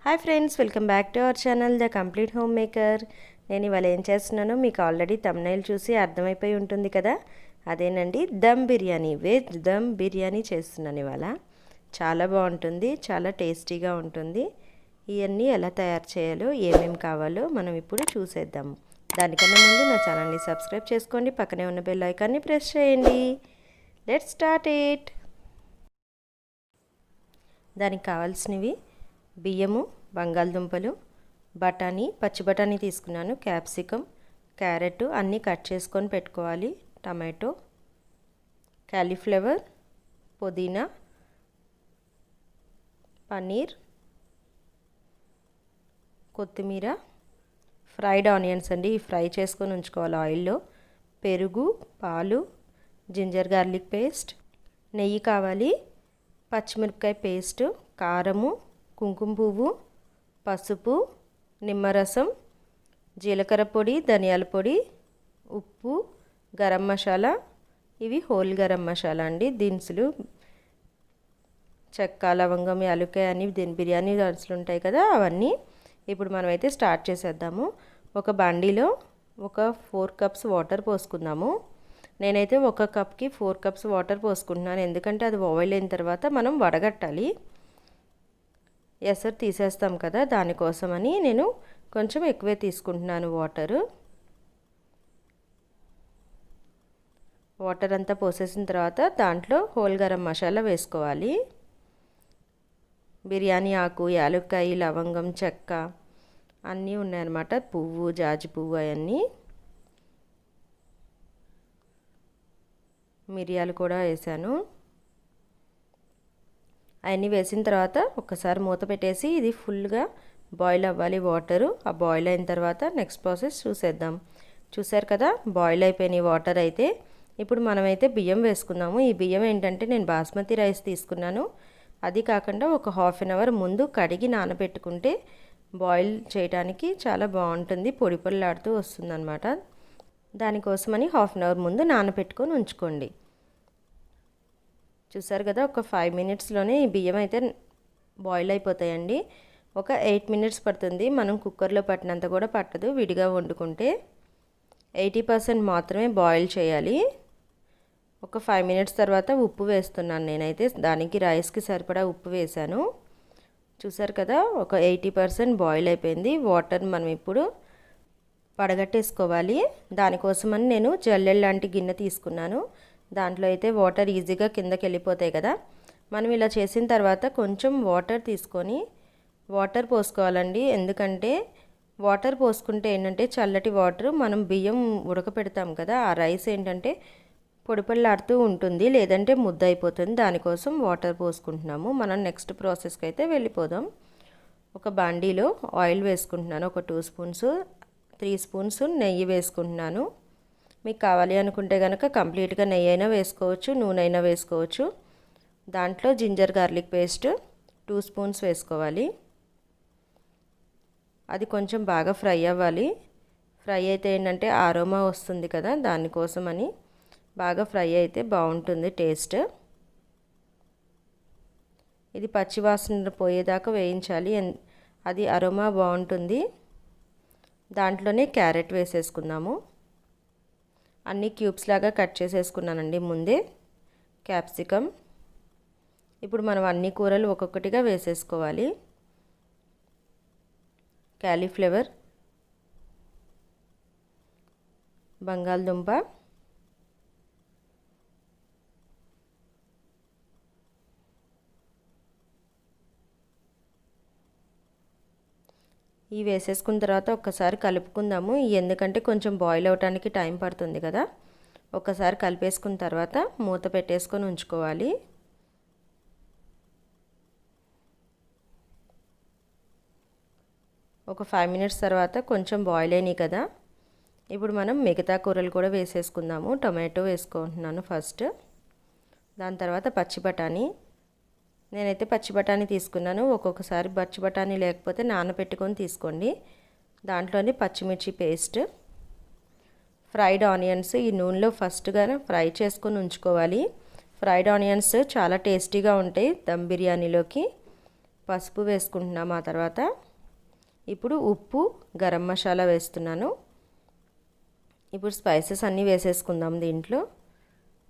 Hi friends, welcome back to our channel the complete home maker. నేను ఇవాళ ఏం చేస్తున్నానో మీకు ఆల్రెడీ థంబ్నెయిల్ చూసి అర్థమైపోయి ఉంటుంది కదా. అదేనండి, దమ్ బిర్యానీ, వెజ్ దమ్ బిర్యానీ చేస్తున్నాను ఇవాళ. చాలా బాగుంటుంది, చాలా టేస్టీగా ఉంటుంది. ఇవన్నీ ఎలా తయారు చేయాలో, ఏమేమి కావాలో మనం ఇప్పుడు చూసేద్దాం. దానికన్నా ముందు నా ఛానల్ని సబ్స్క్రైబ్ చేసుకోండి, పక్కనే ఉన్న బెల్ ఐకాన్ని ప్రెస్ చేయండి. Let's start it. దానికి కావాల్సినవి బియ్యము, బంగాళదుంపలు, బఠానీ, పచ్చి బఠానీ తీసుకున్నాను, క్యాప్సికమ్, క్యారెట్ అన్నీ కట్ చేసుకొని పెట్టుకోవాలి, టమాటో, కాలీఫ్లవర్, పుదీనా, పన్నీర్, కొత్తిమీర, ఫ్రైడ్ ఆనియన్స్ అండి, ఫ్రై చేసుకొని ఉంచుకోవాలి ఆయిల్లో, పెరుగు, పాలు, జింజర్ గార్లిక్ పేస్ట్, నెయ్యి కావాలి, పచ్చిమిరపకాయ పేస్ట్, కారము, కుంకుమపువ్వు, పసుపు, నిమ్మరసం, జీలకర్ర పొడి, ధనియాల పొడి, ఉప్పు, గరం మసాలా. ఇవి హోల్ గరం మసాలా అండి, దినుసులు, చెక్క, లవంగం, యాలక్కాయ అని బిర్యానీ దినుసులు ఉంటాయి కదా, అవన్నీ. ఇప్పుడు మనమైతే స్టార్ట్ చేసేద్దాము. ఒక బండిలో ఒక 4 కప్స్ వాటర్ పోసుకుందాము. నేనైతే ఒక కప్కి 4 కప్స్ వాటర్ పోసుకుంటున్నాను, ఎందుకంటే అది బాయిల్ అయిన తర్వాత మనం వడగట్టాలి, ఎసరు తీసేస్తాం కదా, దానికోసమని నేను కొంచెం ఎక్కువే తీసుకుంటున్నాను వాటర్ అంతా పోసేసిన తర్వాత దాంట్లో హోల్ గరం మసాలా వేసుకోవాలి. బిర్యానీ ఆకు, యాలక్కాయ, లవంగం, చెక్క అన్నీ ఉన్నాయన్నమాట, పువ్వు, జాజి పువ్వు, అవన్నీ, మిరియాలు కూడా వేసాను. అవన్నీ వేసిన తర్వాత ఒక్కసారి మూత పెట్టేసి ఇది ఫుల్గా బాయిల్ అవ్వాలి వాటరు. ఆ బాయిల్ అయిన తర్వాత నెక్స్ట్ ప్రాసెస్ చూసేద్దాం. చూసారు కదా, బాయిల్ అయిపోయినాయి వాటర్. అయితే ఇప్పుడు మనమైతే బియ్యం వేసుకుందాము. ఈ బియ్యం ఏంటంటే నేను బాస్మతి రైస్ తీసుకున్నాను. అది కాకుండా ఒక హాఫ్ అన్ అవర్ ముందు కడిగి నానబెట్టుకుంటే బాయిల్ చేయడానికి చాలా బాగుంటుంది, పొడి పొడిలాడుతూ వస్తుందన్నమాట. దానికోసమని హాఫ్ అన్ అవర్ ముందు నానబెట్టుకొని ఉంచుకోండి. చూసారు కదా, ఒక 5 మినిట్స్లోనే ఈ బియ్యం అయితే బాయిల్ అయిపోతాయండి. ఒక 8 మినిట్స్ పడుతుంది, మనం కుక్కర్లో పట్టినంత కూడా పట్టదు. విడిగా వండుకుంటే 80% మాత్రమే బాయిల్ చేయాలి. ఒక 5 మినిట్స్ తర్వాత ఉప్పు వేస్తున్నాను నేనైతే, దానికి రైస్కి సరిపడా ఉప్పు వేసాను. చూసారు కదా, ఒక 80% బాయిల్ అయిపోయింది. వాటర్ మనం ఇప్పుడు వడగట్టేసుకోవాలి. దానికోసమని నేను జల్లెడ లాంటి గిన్నె తీసుకున్నాను. దాంట్లో అయితే వాటర్ ఈజీగా కిందకి వెళ్ళిపోతాయి కదా. మనం ఇలా చేసిన తర్వాత కొంచెం వాటర్ తీసుకొని వాటర్ పోసుకోవాలండి, ఎందుకంటే వాటర్ పోసుకుంటే ఏంటంటే చల్లటి వాటర్ మనం బియ్యం ఉడకపెడతాం కదా, ఆ రైస్ ఏంటంటే పొడిపొడిలాడుతూ ఉంటుంది, లేదంటే ముద్ద అయిపోతుంది. దానికోసం వాటర్ పోసుకుంటున్నాము. మనం నెక్స్ట్ ప్రాసెస్కి అయితే వెళ్ళిపోదాం. ఒక బాండీలో ఆయిల్ వేసుకుంటున్నాను, ఒక 2 స్పూన్స్, 3 స్పూన్స్ నెయ్యి వేసుకుంటున్నాను. మీకు కావాలి అనుకుంటే కనుక కంప్లీట్గా నెయ్యి అయినా వేసుకోవచ్చు, నూనె అయినా వేసుకోవచ్చు. దాంట్లో జింజర్ గార్లిక్ పేస్ట్ 2 స్పూన్స్ వేసుకోవాలి. అది కొంచెం బాగా ఫ్రై అవ్వాలి. ఫ్రై అయితే ఏంటంటే ఆరోమా వస్తుంది కదా, దానికోసమని బాగా ఫ్రై అయితే బాగుంటుంది టేస్ట్. ఇది పచ్చివాసన పోయేదాకా వేయించాలి, అది అరోమా బాగుంటుంది. దాంట్లోనే క్యారెట్ వేసేసుకుందాము. అన్ని క్యూబ్స్ లాగా కట్ చేసేసుకున్నానండి ముందే. క్యాప్సికమ్, ఇప్పుడు మనం అన్ని కూరలు ఒక్కొక్కటిగా వేసేసుకోవాలి. కాలీఫ్లవర్, బంగాళదుంప, ఇవి వేసేసుకున్న తర్వాత ఒక్కసారి కలుపుకుందాము, ఎందుకంటే కొంచెం బాయిల్ అవడానికి టైం పడుతుంది కదా. ఒక్కసారి కలిపేసుకున్న తర్వాత మూత పెట్టేసుకొని ఉంచుకోవాలి. ఒక 5 మినిట్స్ తర్వాత కొంచెం బాయిల్ అయినాయి కదా, ఇప్పుడు మనం మిగతా కూరలు కూడా వేసేసుకుందాము. టొమాటో వేసుకుంటున్నాను ఫస్ట్, దాని తర్వాత పచ్చి బఠానీ. నేనైతే పచ్చి బఠానీ తీసుకున్నాను, ఒక్కొక్కసారి పచ్చి బఠానీ లేకపోతే నానబెట్టుకొని తీసుకోండి. దాంట్లోని పచ్చిమిర్చి పేస్ట్, ఫ్రైడ్ ఆనియన్స్ ఈ నూనెలో ఫస్ట్గా ఫ్రై చేసుకొని ఉంచుకోవాలి. ఫ్రైడ్ ఆనియన్స్ చాలా టేస్టీగా ఉంటాయి దమ్ బిర్యానీలోకి. పసుపు వేసుకుంటున్నాము. ఆ తర్వాత ఇప్పుడు ఉప్పు, గరం మసాలా వేస్తున్నాను. ఇప్పుడు స్పైసెస్ అన్నీ వేసేసుకుందాం. దీంట్లో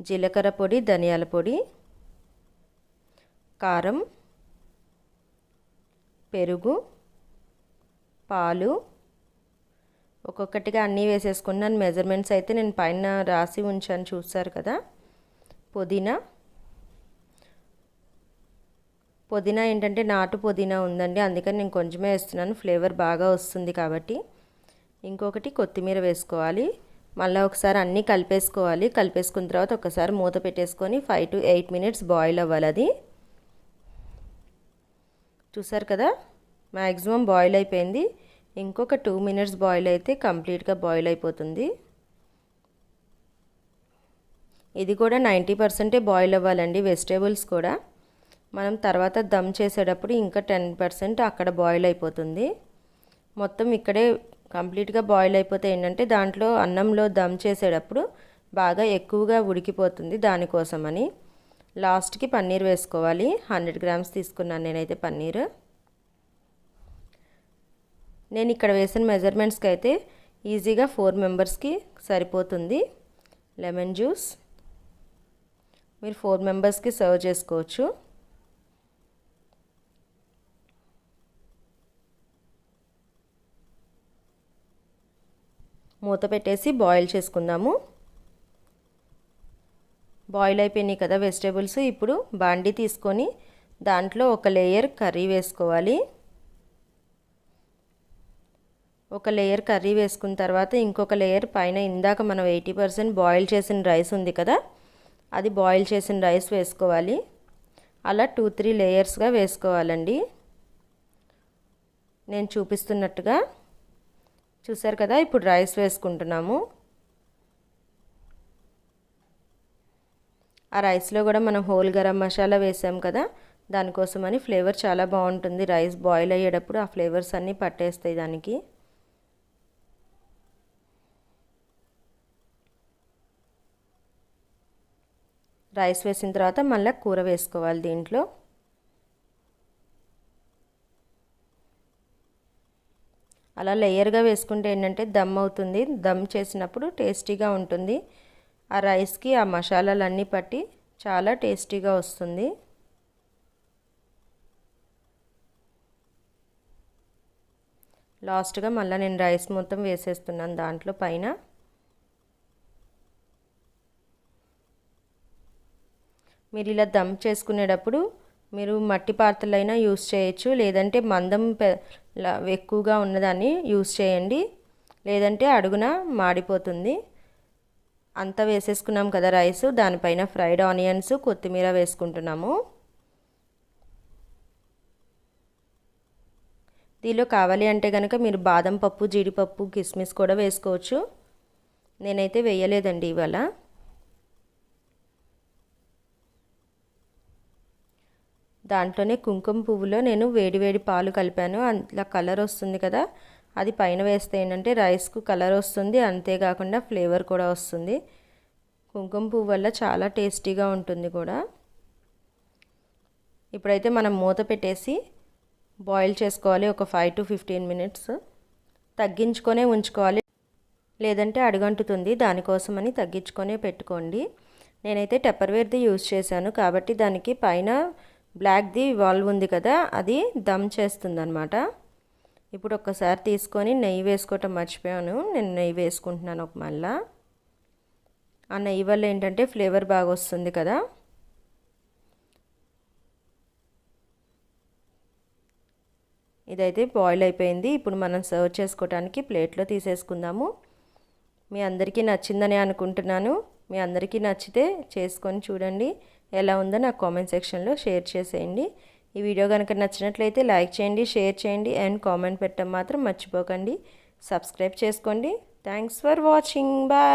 జీలకర్ర పొడి, ధనియాల పొడి, కారం, పెరుగు, పాలు, ఒక్కొక్కటిగా అన్నీ వేసేసుకున్నాను. మెజర్మెంట్స్ అయితే నేను పైన రాసి ఉంచాను, చూస్తారు కదా. పుదీనా ఏంటంటే నాటు పుదీనా ఉందండి, అందుకని నేను కొంచెమే వేస్తున్నాను, ఫ్లేవర్ బాగా వస్తుంది కాబట్టి. ఇంకొకటి కొత్తిమీర వేసుకోవాలి. మళ్ళీ ఒకసారి అన్నీ కలిపేసుకోవాలి. కలిపేసుకున్న తర్వాత ఒకసారి మూత పెట్టేసుకొని 5 to 8 minutes బాయిల్ అవ్వాలి. అది చూసారు కదా, మ్యాక్సిమం బాయిల్ అయిపోయింది. ఇంకొక 2 minutes బాయిల్ అయితే కంప్లీట్గా బాయిల్ అయిపోతుంది. ఇది కూడా 90% బాయిల్ అవ్వాలండి. వెజిటేబుల్స్ కూడా మనం తర్వాత దమ్ చేసేటప్పుడు ఇంకా 10% అక్కడ బాయిల్ అయిపోతుంది. మొత్తం ఇక్కడే కంప్లీట్గా బాయిల్ అయిపోతే ఏంటంటే దాంట్లో అన్నంలో దమ్ చేసేటప్పుడు బాగా ఎక్కువగా ఉడికిపోతుంది. దానికోసమని లాస్ట్కి పన్నీర్ వేసుకోవాలి. 100 grams తీసుకున్నాను నేనైతే పన్నీర్. నేను ఇక్కడ వేసిన మెజర్మెంట్స్కి అయితే ఈజీగా 4 మెంబర్స్కి సరిపోతుంది. లెమన్ జ్యూస్ మీరు 4 మెంబర్స్కి సర్వ్ చేసుకోవచ్చు. మూత పెట్టేసి బాయిల్ చేసుకుందాము. బాయిల్ అయిపోయినాయి కదా వెజిటేబుల్స్. ఇప్పుడు బాండీ తీసుకొని దాంట్లో ఒక లేయర్ కర్రీ వేసుకోవాలి. ఒక లేయర్ కర్రీ వేసుకున్న తర్వాత ఇంకొక లేయర్ పైన ఇందాక మనం 80% బాయిల్ చేసిన రైస్ ఉంది కదా, అది బాయిల్ చేసిన రైస్ వేసుకోవాలి. అలా 2-3 లేయర్స్గా వేసుకోవాలండి, నేను చూపిస్తున్నట్టుగా. చూసారు కదా, ఇప్పుడు రైస్ వేసుకుంటున్నాము. ఆ రైస్లో కూడా మనం హోల్ గరం మసాలా వేసాం కదా, దానికోసమని ఫ్లేవర్ చాలా బాగుంటుంది. రైస్ బాయిల్ అయ్యేటప్పుడు ఆ ఫ్లేవర్స్ అన్నీ పట్టేస్తాయి దానికి. రైస్ వేసిన తర్వాత మళ్ళీ కూర వేసుకోవాలి దీంట్లో. అలా లేయర్గా వేసుకుంటే ఏంటంటే దమ్ అవుతుంది. దమ్ చేసినప్పుడు టేస్టీగా ఉంటుంది. ఆ రైస్కి ఆ మసాలాలన్నీ పట్టి చాలా టేస్టీగా వస్తుంది. లాస్ట్గా మళ్ళీ నేను రైస్ మొత్తం వేసేస్తున్నాను దాంట్లో పైన. మీరు ఇలా దమ్ చేసుకునేటప్పుడు మీరు మట్టి పాత్రలైనా యూస్ చేయొచ్చు, లేదంటే మందం ఎక్కువగా ఉన్నదాన్ని యూస్ చేయండి, లేదంటే అడుగున మాడిపోతుంది. అంతా వేసేసుకున్నాం కదా రైస్, దానిపైన ఫ్రైడ్ ఆనియన్స్, కొత్తిమీర వేసుకుంటున్నాము. దీనిలో కావాలి అంటే కనుక మీరు బాదం పప్పు, జీడిపప్పు, కిస్మిస్ కూడా వేసుకోవచ్చు. నేనైతే వేయలేదండి ఇవాళ. దాంట్లోనే కుంకుమ పువ్వులో నేను వేడివేడి పాలు కలిపాను, అట్లా కలర్ వస్తుంది కదా, అది పైన వేస్తే ఏంటంటే రైస్కు కలర్ వస్తుంది, అంతేకాకుండా ఫ్లేవర్ కూడా వస్తుంది. కుంకుమ పువ్వు వల్ల చాలా టేస్టీగా ఉంటుంది కూడా. ఇప్పుడైతే మనం మూత పెట్టేసి బాయిల్ చేసుకోవాలి ఒక 5 to 15 minutes. తగ్గించుకొనే ఉంచుకోవాలి, లేదంటే అడుగంటుతుంది. దానికోసమని తగ్గించుకొనే పెట్టుకోండి. నేనైతే టెప్పర్వేర్ది యూజ్ చేశాను కాబట్టి దానికి పైన బ్లాక్ది వాల్వ్ ఉంది కదా, అది దమ్ చేస్తుంది అన్నమాట. ఇప్పుడు ఒక్కసారి తీసుకొని నెయ్యి వేసుకోవటం మర్చిపోయాను, నేను నెయ్యి వేసుకుంటున్నాను ఒక మళ్ళా. ఆ నెయ్యి వల్ల ఏంటంటే ఫ్లేవర్ బాగా వస్తుంది కదా. ఇదైతే బాయిల్ అయిపోయింది. ఇప్పుడు మనం సర్వ్ చేసుకోవడానికి ప్లేట్లో తీసేసుకుందాము. మీ అందరికీ నచ్చిందని అనుకుంటున్నాను. మీ అందరికీ నచ్చితే చేసుకొని చూడండి, ఎలా ఉందో నాకు కామెంట్ సెక్షన్లో షేర్ చేసేయండి. ఈ వీడియో కనుక నచ్చినట్లయితే లైక్ చేయండి, షేర్ చేయండి అండ్ కామెంట్ పెట్టడం మాత్రం మర్చిపోకండి. సబ్స్క్రైబ్ చేసుకోండి. Thanks for watching. బాయ్.